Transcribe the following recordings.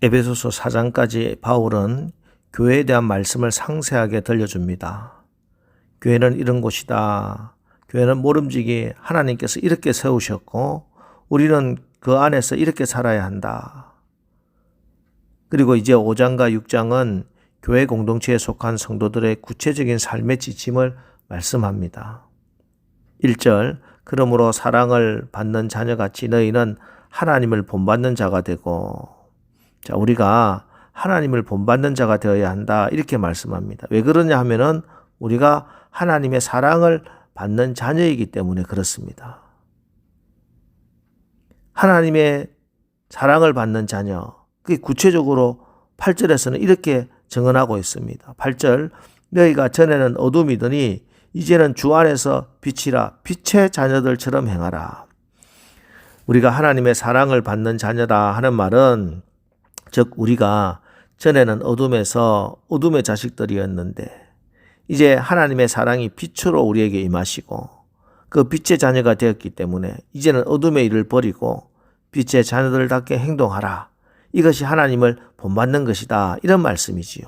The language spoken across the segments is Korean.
에베소서 4장까지 바울은 교회에 대한 말씀을 상세하게 들려줍니다. 교회는 이런 곳이다. 교회는 모름지기 하나님께서 이렇게 세우셨고 우리는 그 안에서 이렇게 살아야 한다. 그리고 이제 5장과 6장은 교회 공동체에 속한 성도들의 구체적인 삶의 지침을 말씀합니다. 1절, 그러므로 사랑을 받는 자녀같이 너희는 하나님을 본받는 자가 되고, 자, 우리가 하나님을 본받는 자가 되어야 한다. 이렇게 말씀합니다. 왜 그러냐 하면은 우리가 하나님의 사랑을 받는 자녀이기 때문에 그렇습니다. 하나님의 사랑을 받는 자녀. 그게 구체적으로 8절에서는 이렇게 증언하고 있습니다. 8절, 너희가 전에는 어둠이더니 이제는 주 안에서 빛이라. 빛의 자녀들처럼 행하라. 우리가 하나님의 사랑을 받는 자녀다 하는 말은, 즉 우리가 전에는 어둠에서 어둠의 자식들이었는데 이제 하나님의 사랑이 빛으로 우리에게 임하시고 그 빛의 자녀가 되었기 때문에 이제는 어둠의 일을 버리고 빛의 자녀들답게 행동하라. 이것이 하나님을 본받는 것이다. 이런 말씀이지요.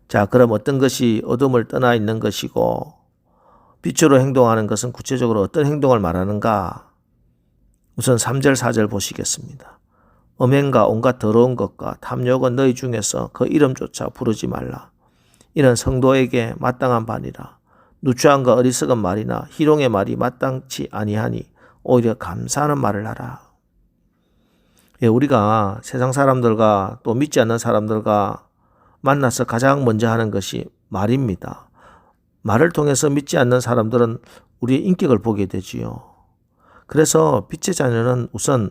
자, 그럼 어떤 것이 어둠을 떠나 있는 것이고 빛으로 행동하는 것은 구체적으로 어떤 행동을 말하는가? 우선 3절 4절 보시겠습니다. 음행과 온갖 더러운 것과 탐욕은 너희 중에서 그 이름조차 부르지 말라. 이는 성도에게 마땅한 바니라. 누추함과 어리석은 말이나 희롱의 말이 마땅치 아니하니 오히려 감사하는 말을 하라. 예, 우리가 세상 사람들과 또 믿지 않는 사람들과 만나서 가장 먼저 하는 것이 말입니다. 말을 통해서 믿지 않는 사람들은 우리의 인격을 보게 되지요. 그래서 빛의 자녀는 우선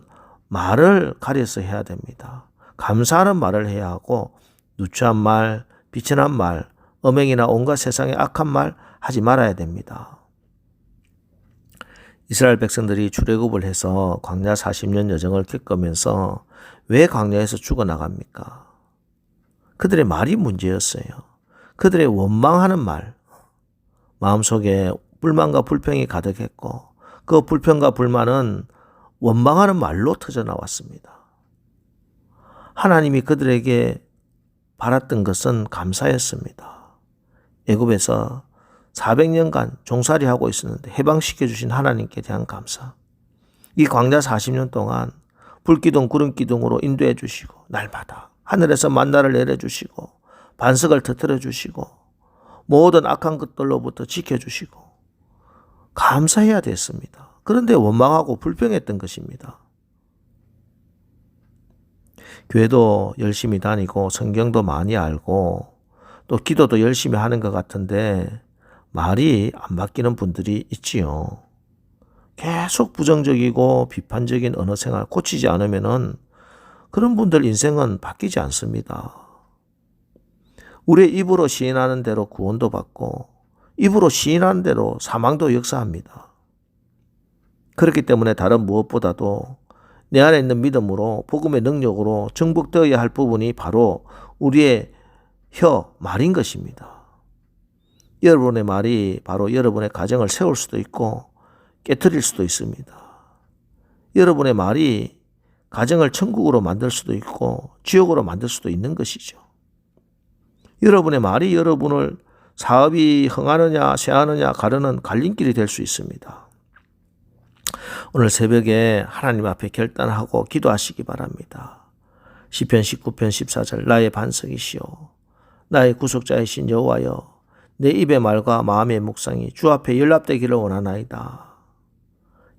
말을 가려서 해야 됩니다. 감사하는 말을 해야 하고 누추한 말, 비천한 말, 음행이나 온갖 세상의 악한 말 하지 말아야 됩니다. 이스라엘 백성들이 출애굽을 해서 광야 40년 여정을 겪으면서 왜 광야에서 죽어나갑니까? 그들의 말이 문제였어요. 그들의 원망하는 말, 마음속에 불만과 불평이 가득했고 그 불평과 불만은 원망하는 말로 터져나왔습니다. 하나님이 그들에게 바랐던 것은 감사였습니다. 애굽에서 400년간 종살이하고 있었는데 해방시켜주신 하나님께 대한 감사. 이 광야 40년 동안 불기둥 구름기둥으로 인도해 주시고 날마다 하늘에서 만나를 내려주시고 반석을 터뜨려 주시고 모든 악한 것들로부터 지켜주시고 감사해야 됐습니다. 그런데 원망하고 불평했던 것입니다. 교회도 열심히 다니고 성경도 많이 알고 또 기도도 열심히 하는 것 같은데 말이 안 바뀌는 분들이 있지요. 계속 부정적이고 비판적인 언어 생활 고치지 않으면은 그런 분들 인생은 바뀌지 않습니다. 우리의 입으로 시인하는 대로 구원도 받고 입으로 시인하는 대로 사망도 역사합니다. 그렇기 때문에 다른 무엇보다도 내 안에 있는 믿음으로 복음의 능력으로 정복되어야 할 부분이 바로 우리의 말인 것입니다. 여러분의 말이 바로 여러분의 가정을 세울 수도 있고 깨트릴 수도 있습니다. 여러분의 말이 가정을 천국으로 만들 수도 있고 지옥으로 만들 수도 있는 것이죠. 여러분의 말이 여러분을 사업이 흥하느냐 쇠하느냐 가르는 갈림길이 될 수 있습니다. 오늘 새벽에 하나님 앞에 결단하고 기도하시기 바랍니다. 시편 19편 14절 나의 반석이시오 나의 구속자이신 여호와여 내 입의 말과 마음의 묵상이 주 앞에 연락되기를 원하나이다.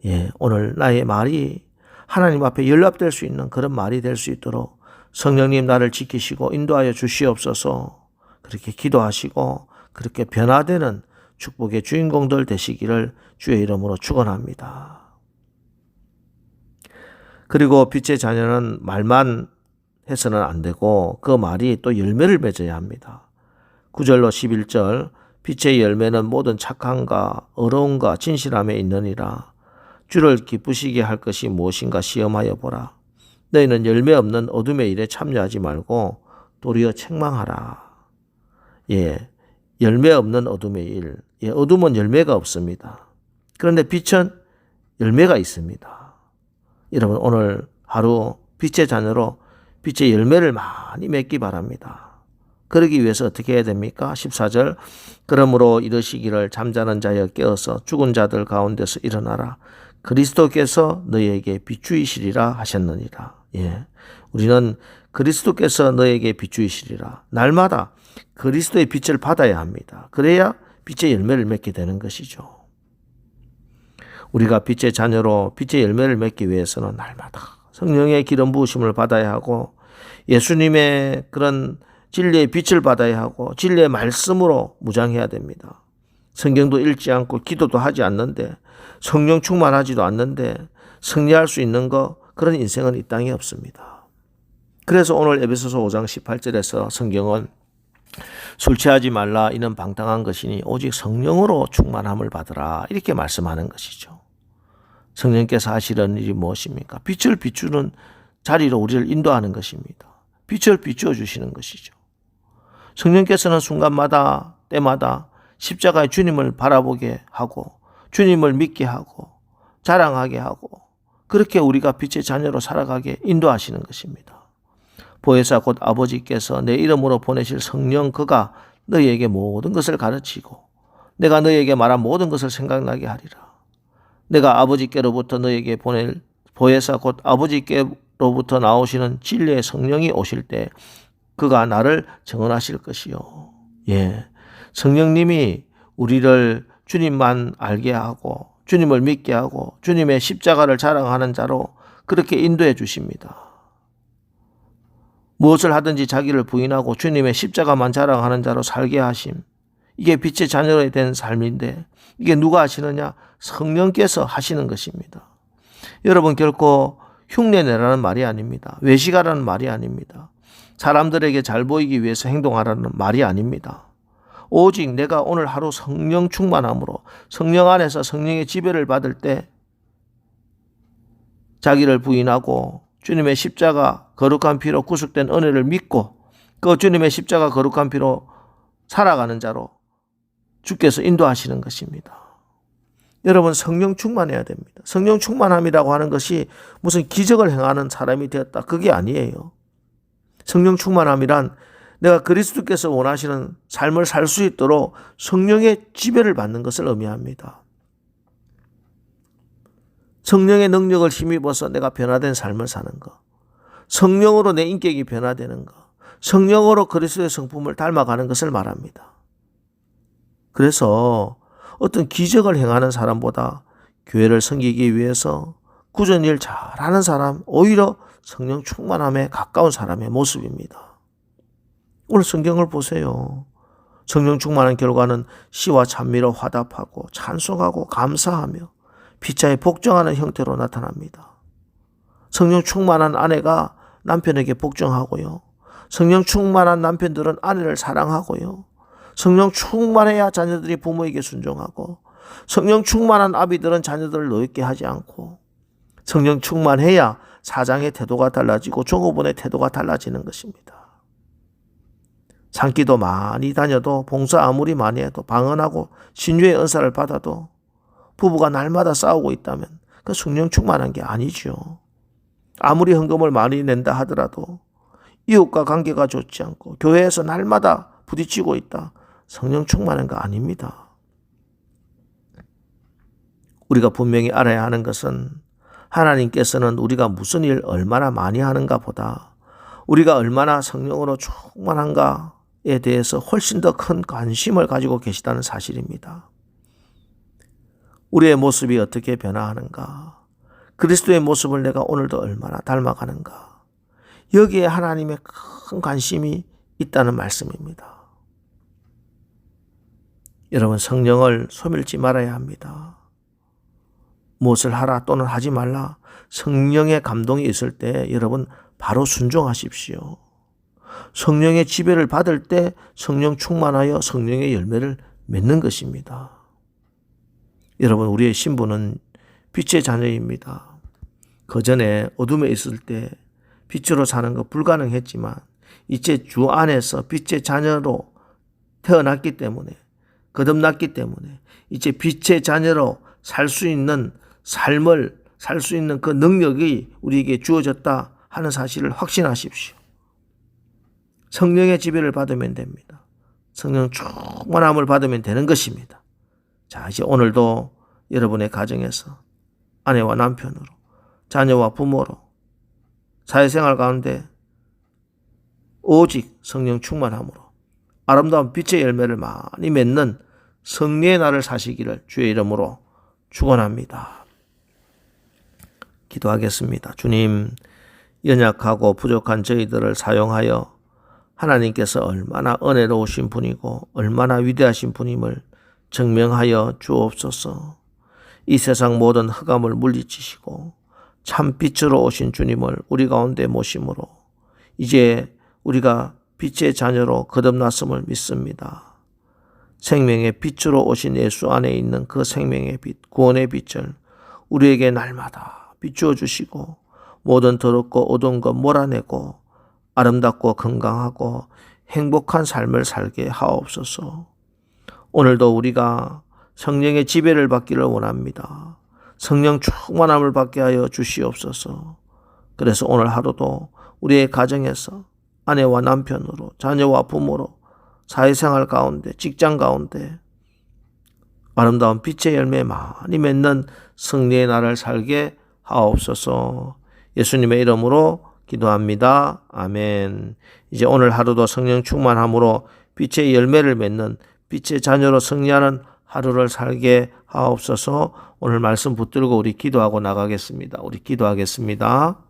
예, 오늘 나의 말이 하나님 앞에 연락될 수 있는 그런 말이 될 수 있도록 성령님 나를 지키시고 인도하여 주시옵소서. 그렇게 기도하시고 그렇게 변화되는 축복의 주인공들 되시기를 주의 이름으로 축원합니다. 그리고 빛의 자녀는 말만 해서는 안 되고 그 말이 또 열매를 맺어야 합니다. 9절로 11절 빛의 열매는 모든 착함과 어려움과 진실함에 있느니라. 주를 기쁘시게 할 것이 무엇인가 시험하여 보라. 너희는 열매 없는 어둠의 일에 참여하지 말고 도리어 책망하라. 예, 열매 없는 어둠의 일. 예, 어둠은 열매가 없습니다. 그런데 빛은 열매가 있습니다. 여러분 오늘 하루 빛의 자녀로 빛의 열매를 많이 맺기 바랍니다. 그러기 위해서 어떻게 해야 됩니까? 14절 그러므로 이르시기를 잠자는 자여 깨어서 죽은 자들 가운데서 일어나라. 그리스도께서 너희에게 비추이시리라 하셨느니라. 예, 우리는 그리스도께서 너에게 비추이시리라. 날마다 그리스도의 빛을 받아야 합니다. 그래야 빛의 열매를 맺게 되는 것이죠. 우리가 빛의 자녀로 빛의 열매를 맺기 위해서는 날마다 성령의 기름 부으심을 받아야 하고 예수님의 그런 진리의 빛을 받아야 하고 진리의 말씀으로 무장해야 됩니다. 성경도 읽지 않고 기도도 하지 않는데 성령 충만하지도 않는데 승리할 수 있는 그런 인생은 이 땅에 없습니다. 그래서 오늘 에베소서 5장 18절에서 성경은 술 취하지 말라 이는 방탕한 것이니 오직 성령으로 충만함을 받으라 이렇게 말씀하는 것이죠. 성령께서 하시는 일이 무엇입니까? 빛을 비추는 자리로 우리를 인도하는 것입니다. 빛을 비추어 주시는 것이죠. 성령께서는 순간마다 때마다 십자가의 주님을 바라보게 하고 주님을 믿게 하고 자랑하게 하고 그렇게 우리가 빛의 자녀로 살아가게 인도하시는 것입니다. 보혜사 곧 아버지께서 내 이름으로 보내실 성령 그가 너희에게 모든 것을 가르치고 내가 너희에게 말한 모든 것을 생각나게 하리라. 내가 아버지께로부터 너희에게 보낼 보혜사 곧 아버지께로부터 나오시는 진리의 성령이 오실 때 그가 나를 증언하실 것이요. 예, 성령님이 우리를 주님만 알게 하고 주님을 믿게 하고 주님의 십자가를 자랑하는 자로 그렇게 인도해 주십니다. 무엇을 하든지 자기를 부인하고 주님의 십자가만 자랑하는 자로 살게 하심. 이게 빛의 자녀로 된 삶인데 이게 누가 하시느냐? 성령께서 하시는 것입니다. 여러분 결코 흉내내라는 말이 아닙니다. 외식하라는 말이 아닙니다. 사람들에게 잘 보이기 위해서 행동하라는 말이 아닙니다. 오직 내가 오늘 하루 성령 충만함으로 성령 안에서 성령의 지배를 받을 때 자기를 부인하고 주님의 십자가 거룩한 피로 구속된 은혜를 믿고 그 주님의 십자가 거룩한 피로 살아가는 자로 주께서 인도하시는 것입니다. 여러분 성령 충만해야 됩니다. 성령 충만함이라고 하는 것이 무슨 기적을 행하는 사람이 되었다. 그게 아니에요. 성령 충만함이란 내가 그리스도께서 원하시는 삶을 살 수 있도록 성령의 지배를 받는 것을 의미합니다. 성령의 능력을 힘입어서 내가 변화된 삶을 사는 것. 성령으로 내 인격이 변화되는 것. 성령으로 그리스도의 성품을 닮아가는 것을 말합니다. 그래서 어떤 기적을 행하는 사람보다 교회를 섬기기 위해서 꾸준히 일 잘하는 사람, 오히려 성령 충만함에 가까운 사람의 모습입니다. 오늘 성경을 보세요. 성령 충만한 결과는 시와 찬미로 화답하고 찬송하고 감사하며 피차에 복종하는 형태로 나타납니다. 성령 충만한 아내가 남편에게 복종하고요. 성령 충만한 남편들은 아내를 사랑하고요. 성령 충만해야 자녀들이 부모에게 순종하고 성령 충만한 아비들은 자녀들을 노엽게 하지 않고 성령 충만해야 사장의 태도가 달라지고 종업원의 태도가 달라지는 것입니다. 산기도 많이 다녀도 봉사 아무리 많이 해도 방언하고 신유의 은사를 받아도 부부가 날마다 싸우고 있다면 그 성령 충만한 게 아니죠. 아무리 헌금을 많이 낸다 하더라도 이웃과 관계가 좋지 않고 교회에서 날마다 부딪히고 있다. 성령 충만한 거 아닙니다. 우리가 분명히 알아야 하는 것은 하나님께서는 우리가 무슨 일 얼마나 많이 하는가 보다 우리가 얼마나 성령으로 충만한가에 대해서 훨씬 더 큰 관심을 가지고 계시다는 사실입니다. 우리의 모습이 어떻게 변화하는가? 그리스도의 모습을 내가 오늘도 얼마나 닮아가는가? 여기에 하나님의 큰 관심이 있다는 말씀입니다. 여러분 성령을 소멸치 말아야 합니다. 무엇을 하라 또는 하지 말라. 성령의 감동이 있을 때 여러분 바로 순종하십시오. 성령의 지배를 받을 때 성령 충만하여 성령의 열매를 맺는 것입니다. 여러분 우리의 신분은 빛의 자녀입니다. 그전에 어둠에 있을 때 빛으로 사는 것 불가능했지만 이제 주 안에서 빛의 자녀로 태어났기 때문에 거듭났기 때문에 이제 빛의 자녀로 살 수 있는 삶을 살 수 있는 그 능력이 우리에게 주어졌다 하는 사실을 확신하십시오. 성령의 지배를 받으면 됩니다. 성령 충만함을 받으면 되는 것입니다. 자, 이제 오늘도 여러분의 가정에서 아내와 남편으로, 자녀와 부모로, 사회생활 가운데 오직 성령 충만함으로 아름다운 빛의 열매를 많이 맺는 승리의 날을 사시기를 주의 이름으로 축원합니다. 기도하겠습니다. 주님, 연약하고 부족한 저희들을 사용하여 하나님께서 얼마나 은혜로우신 분이고 얼마나 위대하신 분임을 증명하여 주옵소서. 이 세상 모든 흑암을 물리치시고 참 빛으로 오신 주님을 우리 가운데 모심으로 이제 우리가 빛의 자녀로 거듭났음을 믿습니다. 생명의 빛으로 오신 예수 안에 있는 그 생명의 빛, 구원의 빛을 우리에게 날마다 비추어 주시고 모든 더럽고 어두운 것 몰아내고 아름답고 건강하고 행복한 삶을 살게 하옵소서. 오늘도 우리가 성령의 지배를 받기를 원합니다. 성령 충만함을 받게 하여 주시옵소서. 그래서 오늘 하루도 우리의 가정에서 아내와 남편으로, 자녀와 부모로, 사회생활 가운데, 직장 가운데 아름다운 빛의 열매 많이 맺는 승리의 날을 살게 하옵소서. 예수님의 이름으로 기도합니다. 아멘. 이제 오늘 하루도 성령 충만함으로 빛의 열매를 맺는 빛의 자녀로 승리하는 하루를 살게 하옵소서. 오늘 말씀 붙들고 우리 기도하고 나가겠습니다. 우리 기도하겠습니다.